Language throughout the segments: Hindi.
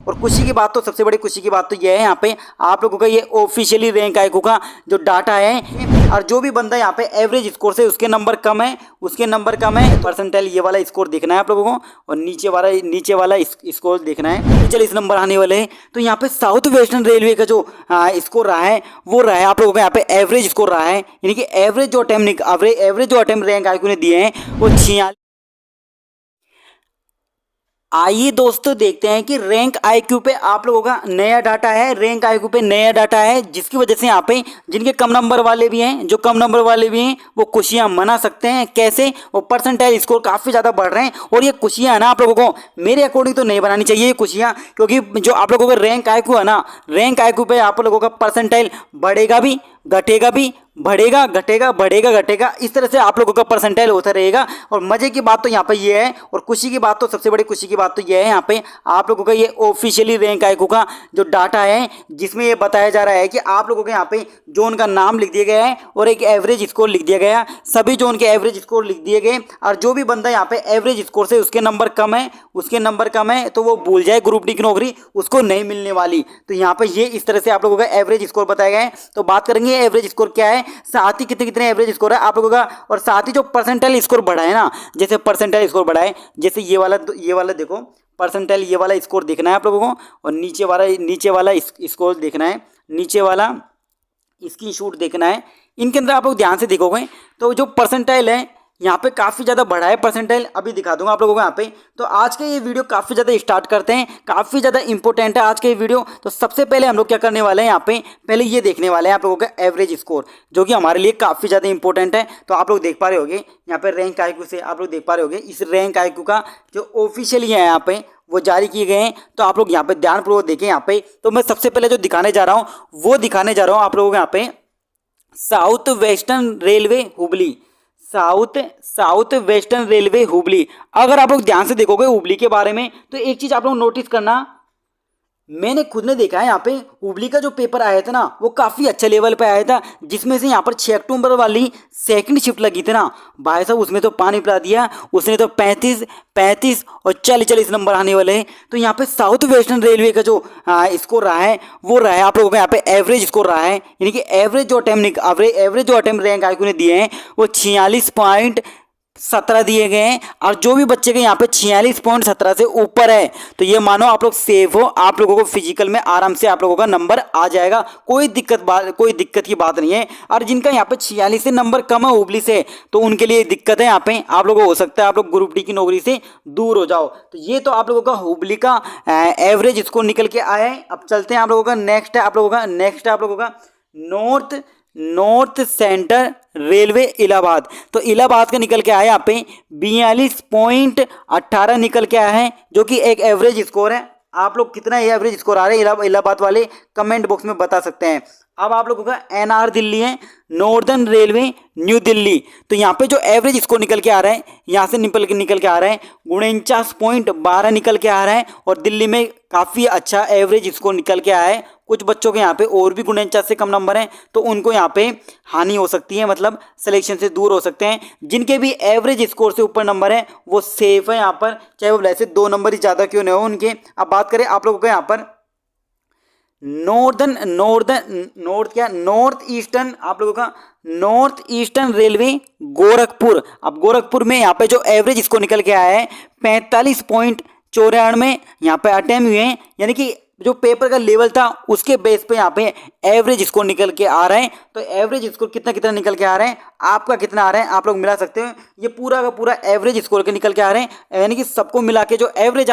और खुशी की बात तो सबसे बड़ी खुशी की बात तो यह है यहाँ पे आप लोगों का ये ऑफिशियली रैंक आईक्यू का जो डाटा है, और जो भी बंदा यहाँ पे एवरेज स्कोर से उसके नंबर कम है परसेंटाइल ये वाला स्कोर देखना है आप लोगों को, और नीचे वाला स्कोर देखना है। चलिए इस नंबर आने वाले हैं। तो यहाँ पे साउथ वेस्टर्न रेलवे का जो स्कोर रहा है वो रहा है आप लोगों का यहाँ पे एवरेज स्कोर रहा है, यानी कि एवरेज जो अटेम्प्ट रैंक आईक्यू ने दिए हैं वो 46। आइए दोस्तों देखते हैं कि रैंक आईक्यू पे आप लोगों का नया डाटा है, जिसकी वजह से यहाँ पे जिनके कम नंबर वाले भी हैं वो खुशियां मना सकते हैं। कैसे? वो परसेंटाइल स्कोर काफ़ी ज़्यादा बढ़ रहे हैं, और ये खुशियां है ना आप लोगों को मेरे अकॉर्डिंग तो नहीं बनानी चाहिए ये खुशियां, क्योंकि जो आप लोगों का रैंक आईक्यू है ना, रैंक आईक्यू पे आप लोगों का परसेंटाइल बढ़ेगा भी, घटेगा भी, बढ़ेगा घटेगा, इस तरह से आप लोगों का परसेंटाइल होता रहेगा। और मजे की बात तो यहाँ पे ये है, और खुशी की बात तो सबसे बड़ी खुशी की बात तो ये है यहाँ पे आप लोगों का ये ऑफिशियली रैंक आईक्यू का जो डाटा है, जिसमें ये बताया जा रहा है कि आप लोगों के यहाँ पे जोन का नाम लिख दिया गया है और एक एवरेज स्कोर लिख दिया गया, सभी जोन के एवरेज स्कोर लिख दिए गए। और जो भी बंदा यहाँ पे एवरेज स्कोर से उसके नंबर कम है तो वो भूल जाए, ग्रुप डी की नौकरी उसको नहीं मिलने वाली। तो यहाँ पे ये इस तरह से आप लोगों का एवरेज स्कोर बताया गया है। तो बात करेंगे एवरेज स्कोर क्या है, साथ ही कितने एवरेज स्कोर है आप लोगों का, और साथ ही जो परसेंटाइल स्कोर बढ़ा है ना, जैसे परसेंटाइल स्कोर बढ़ा है, जैसे ये वाला देखो परसेंटाइल ये वाला स्कोर देखना है आप लोगों को, और नीचे वाला स्कोर देखना है, नीचे वाला स्क्रीनशॉट देखना है। इनके अंदर आप लोग ध्यान से देखोगे तो जो परसेंटाइल है यहाँ पे काफ़ी ज़्यादा बढ़ा है परसेंटाइल, अभी दिखा दूंगा आप लोगों को यहाँ पे। तो आज का ये वीडियो काफ़ी ज़्यादा स्टार्ट करते हैं, काफ़ी ज़्यादा इंपॉर्टेंट है आज का ये वीडियो। तो सबसे पहले हम लोग क्या करने वाले हैं यहाँ पे, पहले ये देखने वाले हैं आप लोगों का एवरेज स्कोर, जो कि हमारे लिए काफ़ी ज़्यादा इंपॉर्टेंट है। तो आप लोग देख पा रहे होगे यहाँ पे रैंक आईक्यू से, आप लोग देख पा रहे होगे इस रैंक आईक्यू का जो ऑफिशियली है यहाँ पे वो जारी किए गए हैं। तो आप लोग यहाँ पे ध्यानपूर्वक देखें यहाँ पे। तो मैं सबसे पहले जो दिखाने जा रहा हूँ आप लोगों को यहाँ पे south western railway Hubli, south western railway Hubli. अगर आप लोग ध्यान से देखोगे हुबली के बारे में तो एक चीज़ आप लोग नोटिस करना, मैंने खुद ने देखा है यहाँ पे हुबली का जो पेपर आया था ना वो काफ़ी अच्छा लेवल पे आया था, जिसमें से यहाँ पर 6 अक्टूबर वाली सेकंड शिफ्ट लगी थी ना भाई साहब, उसमें तो पानी पिला दिया उसने तो 35 और 40 नंबर आने वाले हैं। तो यहाँ पे साउथ वेस्टर्न रेलवे का जो स्कोर रहा है वो रहा है आप लोगों का यहाँ पे एवरेज स्कोर रहा है, यानी कि एवरेज जो अटेम्प्ट रैंक आईक्यू ने दिए हैं वो 46.17 दिए गए हैं। और जो भी बच्चे के यहाँ पे 46.17 से ऊपर है तो ये मानो आप लोग सेफ हो, आप लोगों को फिजिकल में आराम से आप लोगों का नंबर आ जाएगा, कोई दिक्कत की बात नहीं है। और जिनका यहाँ पे 46 से नंबर कम है हुबली से तो उनके लिए दिक्कत है, यहाँ पे आप लोगों को हो सकता है आप लोग ग्रुप डी की नौकरी से दूर हो जाओ। तो ये तो आप लोगों का हुबली का एवरेज स्कोर निकल के आया है। अब चलते हैं आप लोगों का नेक्स्ट है आप लोगों का नॉर्थ सेंट्रल रेलवे इलाहाबाद। तो इलाहाबाद का निकल के आया यहाँ पे 42.18 निकल के आया है, जो कि एक एवरेज स्कोर है। आप लोग कितना एवरेज स्कोर आ रहे हैं इलाहाबाद वाले कमेंट बॉक्स में बता सकते हैं। अब आप लोगों का एनआर दिल्ली है, नॉर्दर्न रेलवे न्यू दिल्ली। तो यहाँ पे जो एवरेज स्कोर निकल के आ रहा है, यहाँ से निकल के आ रहा है 49.12 निकल के आ रहा है, और दिल्ली में काफ़ी अच्छा एवरेज स्कोर निकल के आया है। कुछ बच्चों के यहाँ पे और भी 49 से कम नंबर हैं तो उनको यहाँ पे हानि हो सकती है, मतलब सिलेक्शन से दूर हो सकते हैं। जिनके भी एवरेज स्कोर से ऊपर नंबर है वो सेफ है यहाँ पर, चाहे वो वैसे 2 नंबर ही ज़्यादा क्यों नहीं हो उनके। अब बात करें आप लोगों को यहाँ पर नॉर्थ ईस्टर्न रेलवे गोरखपुर। अब गोरखपुर में यहाँ पे जो एवरेज स्कोर निकल के आया है 45.94 यहाँ पे अटेम्प्ट हुए हैं, यानी कि जो पेपर का लेवल था उसके बेस पे यहाँ पे एवरेज स्कोर निकल के आ रहे हैं। तो एवरेज स्कोर कितना निकल के आ रहे हैं, आपका कितना आ रहा है आप लोग मिला सकते हो। ये पूरा का पूरा एवरेज स्कोर के निकल के आ रहे हैं, यानी कि सबको मिला के जो एवरेज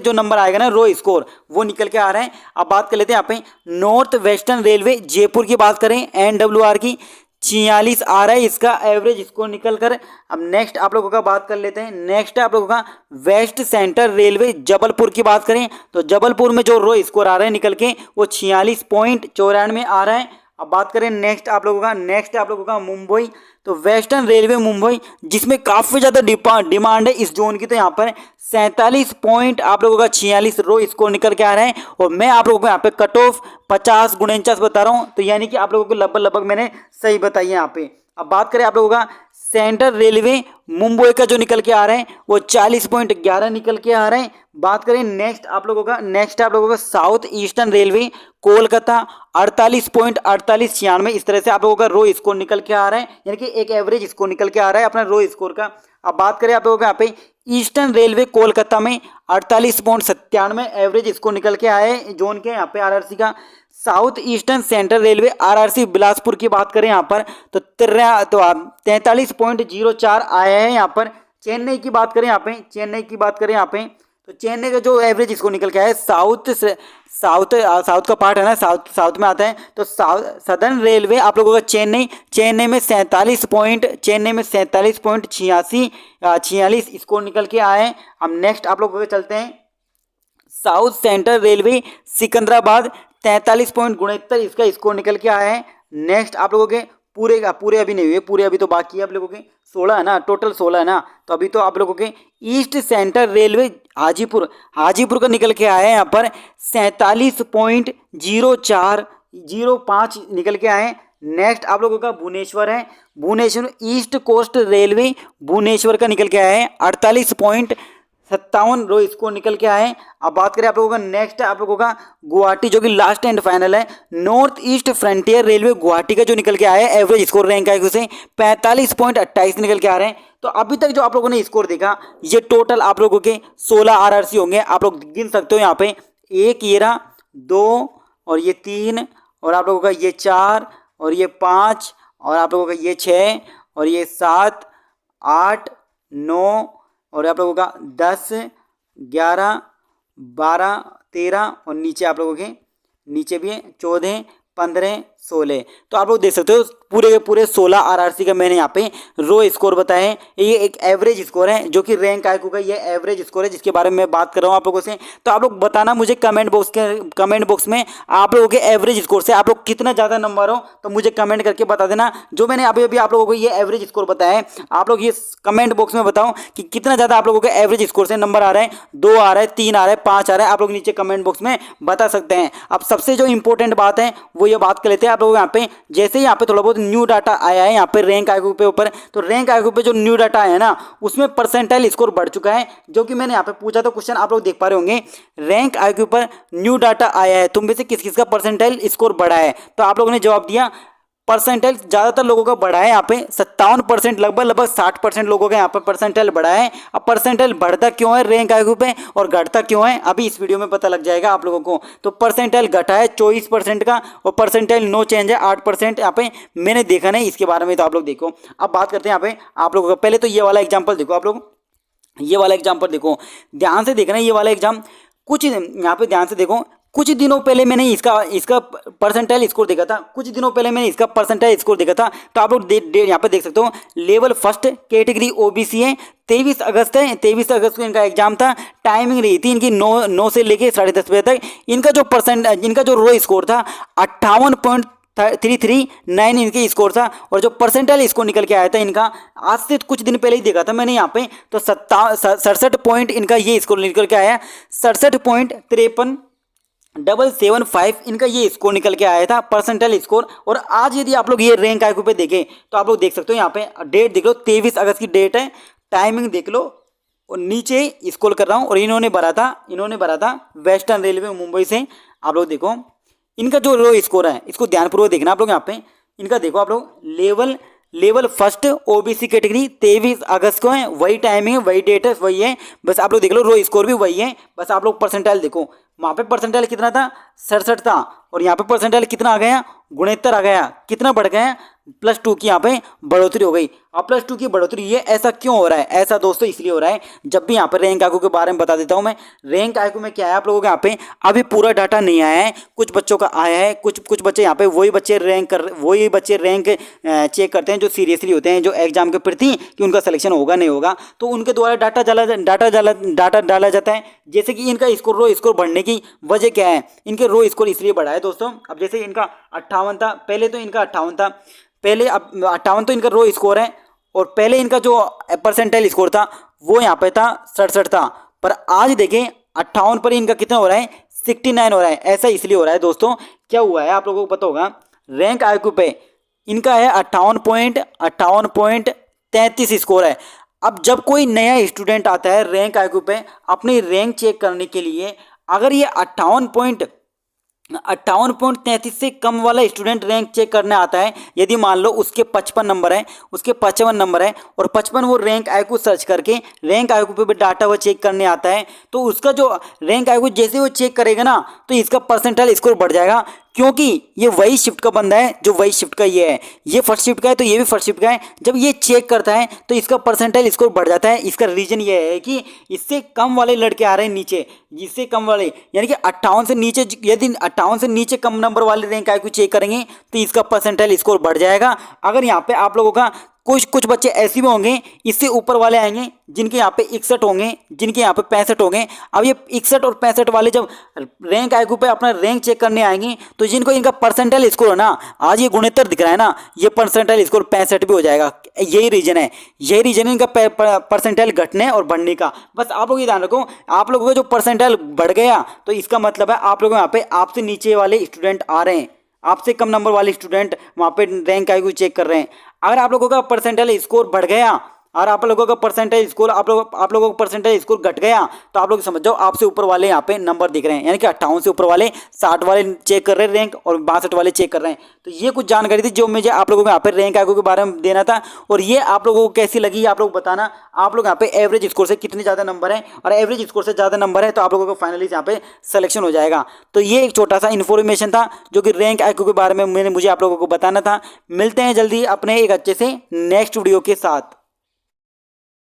जो नंबर आएगा ना रो स्कोर वो निकल के आ रहे हैं। अब बात कर लेते हैं यहाँ पे नॉर्थ वेस्टर्न रेलवे जयपुर की बात करें, NWR की 46 आ रहा है इसका एवरेज स्कोर निकल कर। अब नेक्स्ट आप लोगों का बात कर लेते हैं, नेक्स्ट है आप लोगों का वेस्ट सेंट्रल रेलवे जबलपुर की बात करें तो जबलपुर में जो रो स्कोर आ रहा है निकल के वो 46.94 आ रहा है। अब बात करें नेक्स्ट आप लोगों का मुंबई। तो वेस्टर्न रेलवे मुंबई, जिसमें काफ़ी ज़्यादा डिमांड है इस जोन की, तो यहाँ पर 47.46 रो स्कोर निकल के आ रहा है। और मैं आप लोगों को यहाँ पे कट ऑफ 50 × 49 बता रहा हूँ, तो यानी कि आप लोगों को लगभग मैंने सही बताई है यहाँ पे। अब बात करें आप लोगों का सेंट्रल रेलवे मुंबई का जो निकल के आ रहे हैं वो 40.11 निकल के आ रहे हैं। बात करें नेक्स्ट आप लोगों का साउथ ईस्टर्न रेलवे कोलकाता 48.4896 इस तरह से आप लोगों का रो स्कोर निकल के आ रहा है, यानी कि एक एवरेज स्कोर निकल के आ रहा है अपना रो स्कोर का। अब बात करें आप लोगों का यहाँ पे ईस्टर्न रेलवे कोलकाता में 48.97 एवरेज स्कोर निकल के आए जोन के यहाँ पे आरआरसी का। South eastern central railway RRC Bilaspur की बात करें यहाँ पर तो 43.04 आया है यहाँ पर। चेन्नई की बात करें यहाँ पे तो चेन्नई का जो एवरेज इसको निकल के आया है साउथ का पार्ट है ना, साउथ में आता है तो सदर्न रेलवे आप लोगों का चेन्नई में 47.46 स्कोर निकल के आए हैं। हम नेक्स्ट आप लोगों के चलते हैं साउथ सेंट्रल रेलवे सिकंदराबाद 43.69 इसका स्कोर निकल के आया है। नेक्स्ट आप लोगों के पूरे अभी नहीं हुए, पूरे अभी तो बाकी है आप लोगों के 16 है ना, टोटल 16 है ना, तो अभी तो आप लोगों के ईस्ट सेंट्रल रेलवे हाजीपुर का निकल के आया है यहाँ पर 47.0405 निकल के आए हैं। नेक्स्ट आप लोगों का Bhubaneswar East Coast Railway Bhubaneswar का निकल के आया है 48.57 रो स्कोर निकल के आए। अब बात करें आप लोगों का नेक्स्ट आप लोगों का गुवाहाटी जो कि लास्ट एंड फाइनल है, north east frontier railway Guwahati का जो निकल के आया है एवरेज स्कोर रैंक है उसे 45.28 निकल के आ रहे हैं। तो अभी तक जो आप लोगों ने स्कोर देखा ये टोटल आप लोगों के 16 आरआरसी होंगे, आप लोग गिन सकते हो यहाँ पे 1 ये रहा, 2 और ये 3 और आप लोगों का ये 4 और ये 5 और आप लोगों का ये 6 और ये 7 8 9 और आप लोगों का 10 11 12 13 और नीचे आप लोगों के नीचे भी है 14 15 16। तो आप लोग देख सकते हो पूरे के पूरे 16 आरआरसी का मैंने यहाँ पे रो स्कोर बताया है। ये एक एवरेज स्कोर है जो कि रैंक आईक्यू का ये एवरेज स्कोर है जिसके बारे में मैं बात कर रहा हूँ आप लोगों से। तो आप लोग बताना मुझे कमेंट बॉक्स में आप लोगों के एवरेज स्कोर से आप लोग कितना ज़्यादा नंबर हो तो मुझे कमेंट करके बता देना। जो मैंने अभी आप लोगों को ये एवरेज स्कोर बताया है आप लोग ये कमेंट बॉक्स में बताओ कि कितना ज़्यादा आप लोगों के एवरेज स्कोर से नंबर आ रहा है, 2 आ रहा है, 3 आ रहा है, 5 आ रहा है, आप लोग नीचे कमेंट बॉक्स में बता सकते हैं। अब सबसे जो इंपॉर्टेंट बात है वो ये बात कर लेते हैं आप लोग यहाँ पे, जैसे यहाँ पे थोड़ा बहुत न्यू डाटा आया है यहाँ पे रैंक आईक्यू पे ऊपर, तो रैंक आईक्यू पे जो न्यू डाटा आया है ना उसमें परसेंटाइल स्कोर बढ़ चुका है, जो कि मैंने यहाँ पे पूछा था क्वेश्चन आप लोग देख पा रहे होंगे। रैंक आईक्यू पर न्यू डाटा आया है, तुम में से किस किस का परसेंटाइल स्कोर बढ़ा है, तो आप लोगों ने जवाब दिया परसेंटाइल ज़्यादातर लोगों का बढ़ा है यहाँ पे 57%, लगभग 60% लोगों का यहाँ पर परसेंटाइल बढ़ा है। अब परसेंटाइल बढ़ता क्यों है रैंक आईक्यू पे और घटता क्यों है अभी इस वीडियो में पता लग जाएगा आप लोगों को। तो परसेंटाइल घटा है 24% का और परसेंटाइल नो चेंज है 8% यहाँ पे मैंने देखा नहीं, इसके बारे में तो आप लोग देखो। अब बात करते हैं यहाँ पे आप लोगों का, पहले तो ये वाला एग्जाम्पल देखो, आप लोग ये वाला एग्जाम्पल देखो, ध्यान से देखना ये वाला एग्जाम कुछ यहाँ पे ध्यान से देखो। कुछ दिनों पहले मैंने इसका परसेंटाइल स्कोर देखा था, तो आप लोग यहाँ पे देख सकते हो लेवल फर्स्ट कैटेगरी ओबीसी है, 23 अगस्त है, 23 अगस्त को इनका एग्जाम था। टाइमिंग रही थी इनकी 9 से लेके 10:30 बजे तक। इनका जो रो स्कोर था 58.339 इनके स्कोर था और जो परसेंटाइल स्कोर निकल के आया था इनका आज से कुछ दिन पहले ही देखा था मैंने यहाँ पे, तो 67 पॉइंट इनका ये स्कोर निकल के आया, 67.775 इनका ये स्कोर निकल के आया था परसेंटाइल स्कोर। और आज यदि आप लोग ये रैंक आईक्यू पे देखें तो आप लोग देख सकते हो यहाँ पे डेट देख लो, 23 अगस्त की डेट है, टाइमिंग देख लो और नीचे स्क्रॉल कर रहा हूँ और इन्होंने भरा था वेस्टर्न रेलवे मुंबई से। आप लोग देखो इनका जो रो स्कोर है इसको ध्यानपूर्वक देखना आप लोग, यहाँ पे इनका देखो आप लोग लेवल फर्स्ट ओबीसी कैटेगरी 23 अगस्त को है, वही टाइमिंग है, वही डेट है, वही है, बस आप लोग देख लो रो स्कोर भी वही है। बस आप लोग परसेंटाइल देखो, वहाँ पे परसेंटाइल कितना था 67 था और यहाँ पे परसेंटाइल कितना आ गया 69 आ गया, कितना बढ़ गया +2 की यहाँ पे बढ़ोतरी हो गई। अब +2 की बढ़ोतरी ये ऐसा क्यों हो रहा है, ऐसा दोस्तों इसलिए हो रहा है, जब भी यहाँ पे रैंक आईक्यू के बारे में बता देता हूँ मैं। रैंक आईक्यू में क्या है आप लोगों के यहाँ पे अभी पूरा डाटा नहीं आया है, कुछ बच्चों का आया है, कुछ बच्चे यहाँ पे वही बच्चे रैंक चेक करते हैं जो सीरियसली होते हैं, जो एग्जाम के प्रति कि उनका सिलेक्शन होगा नहीं होगा, तो उनके द्वारा डाटा डाला जाता है। जैसे कि इनका रो स्कोर बढ़ने की वजह क्या है, इनके रो स्कोर इसलिए बढ़ा है दोस्तों। अब जैसे इनका 58 था, पहले तो इनका 58 था, पहले अब 58 तो इनका रो स्कोर है और पहले इनका जो परसेंटाइल स्कोर था वो यहाँ पे था 67 था, पर आज देखें 58 पर इनका कितना हो रहा है 69 हो रहा है। ऐसा इसलिए हो रहा है दोस्तों, क्या हुआ है आप लोगों को पता होगा, रैंक आईक्यू पे इनका है 58.53 33 स्कोर है। अब जब कोई नया स्टूडेंट आता है रैंक आईक्यू पे अपनी रैंक चेक करने के लिए, अगर ये 58.33 से कम वाला स्टूडेंट रैंक चेक करने आता है, यदि मान लो उसके 55 नंबर है, उसके 55 नंबर है और 55 वो रैंक आईक्यू सर्च करके रैंक आईक्यू पे भी डाटा वो चेक करने आता है, तो उसका जो रैंक आईक्यू जैसे वो चेक करेगा ना तो इसका परसेंटाइल स्कोर बढ़ जाएगा, क्योंकि ये वही शिफ्ट का बंदा है जो वही शिफ्ट का ये है, ये फर्स्ट शिफ्ट का है तो ये भी फर्स्ट शिफ्ट का है। जब ये चेक करता है तो इसका परसेंटाइल स्कोर बढ़ जाता है। इसका रीजन ये है कि इससे कम वाले लड़के आ रहे हैं नीचे, इससे कम वाले यानी कि 58 से नीचे, यदि 58 से नीचे कम नंबर वाले रैंक आईक्यू चेक करेंगे तो इसका परसेंटाइल स्कोर बढ़ जाएगा। अगर यहाँ पे आप लोगों का कुछ बच्चे ऐसे भी होंगे इससे ऊपर वाले आएंगे जिनके यहाँ पे 61 होंगे, जिनके यहाँ पे 65 होंगे। अब ये 61 और 65 वाले जब रैंक आईक्यू पे अपना रैंक चेक करने आएंगे तो जिनको इनका परसेंटाइल स्कोर है ना, आज ये गुणोत्तर दिख रहा है ना, ये परसेंटाइल स्कोर 65 भी हो जाएगा। यही रीजन है, यही रीजन है इनका परसेंटाइल घटने और बढ़ने का। बस आप लोग ये ध्यान रखो, आप लोगों का जो परसेंटाइल बढ़ गया तो इसका मतलब है आप लोगों यहाँ पे आपसे नीचे वाले स्टूडेंट आ रहे हैं, आपसे कम नंबर वाले स्टूडेंट वहाँ पे रैंक आईक्यू चेक कर रहे हैं। अगर आप लोगों का परसेंटाइल स्कोर बढ़ गया और आप लोगों का परसेंटाइल स्कोर आप लोगों का परसेंटाइल स्कोर घट गया तो आप लोग समझ जाओ आपसे ऊपर वाले यहाँ पे नंबर दिख रहे हैं, यानी कि 58 से ऊपर वाले 60 वाले चेक कर रहे हैं रैंक और 62 वाले चेक कर रहे हैं। तो ये कुछ जानकारी थी जो मुझे आप लोगों को यहाँ पे रैंक आईक्यू के बारे में देना था, और ये आप लोगों को कैसी लगी आप लोग बताना। आप लोग यहाँ पे एवरेज स्कोर से कितने ज़्यादा नंबर है, और एवरेज स्कोर से ज़्यादा नंबर है तो आप लोगों को फाइनली यहाँ पे सिलेक्शन हो जाएगा। तो ये एक छोटा सा इन्फॉर्मेशन था जो कि रैंक आईक्यू के बारे में मुझे आप लोगों को बताना था। मिलते हैं जल्दी अपने एक अच्छे से नेक्स्ट वीडियो के साथ।